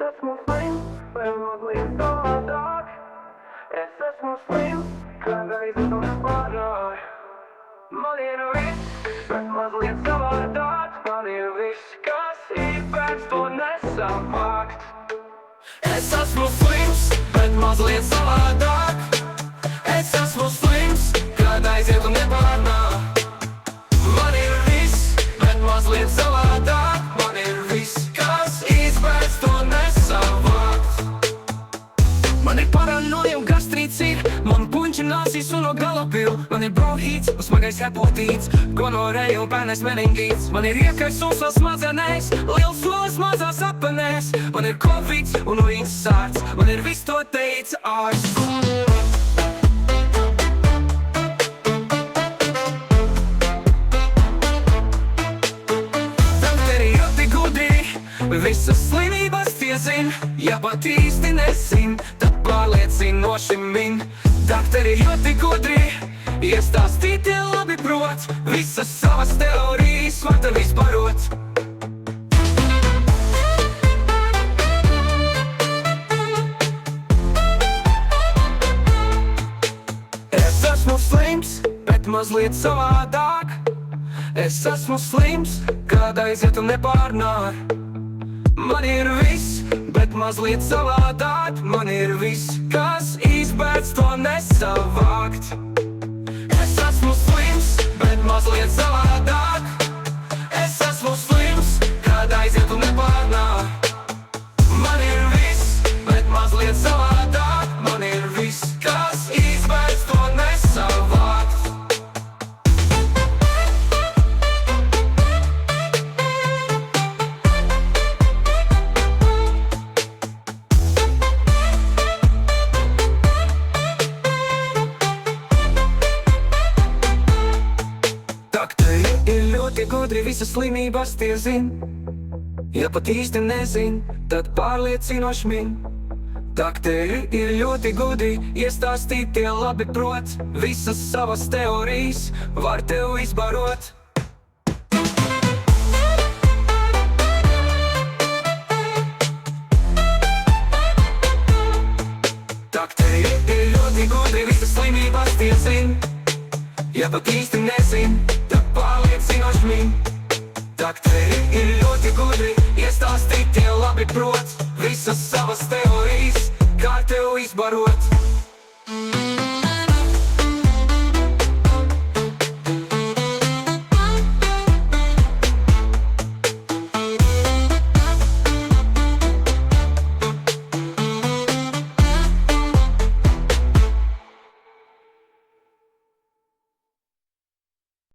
esmu slims, vai mazliet savādāk. Es esmu slims, kādreiz es to nepārāju. Man ir viss, bet mazliet savādāk. Man ir viss, kas īpēc to nesavākt. Es esmu slims, bet mazliet savādāk. Es esmu slims, kādreiz es to nepārāju. Man ir viss, bet mazliet savādāk. Man ir viss, kas izpēc to nesavākt. Man ir paranoja un gastrīcība, man puņķi nāsīs un no galopila. Man ir bronhīts un smagais hepatīts, gonorēja un pēnais meningīts. Man ir iekais un smadzenēs, liels solis mazās apenēs. Man ir kovids un infarkts, man ir viss, to teica ārsts. Visas slimības tie zin, ja pat īsti nezin, tad pārliecinoši min. Dakteri ļoti gudri, iestāstīt tie labi prot, visas savas teorijas var tev izbarot. Es esmu slims, bet mazliet savādāk. Es esmu slims, kādreiz ja tu nepārnār. Man ir viss, bet mazliet savādāk. Man ir viss, kas izpēc to nesavākt. Es esmu slims, bet mazliet savādāk. Es esmu slims, kādreiz ja tu nepārnār. Man ir viss, bet mazliet savādāk. Man ir viss, kas izpēc to nesavākt. Dakteri ir ļoti gudri, visas slimības tie zin. Ja pat īsti nezin, tad pārliecinoši min. Dakteri ir ļoti gudri, iestāstīt tie labi prot, visas savas teorijas var tev izbarot. Dakteri ir ļoti gudri, visas slimības tie zin. Ja pat īsti nezin, tad pārliecinoši min. Dakteri ir ļoti gudri, iestāstīt tie labi prot, visas savas teorijas, kā tev izbarot.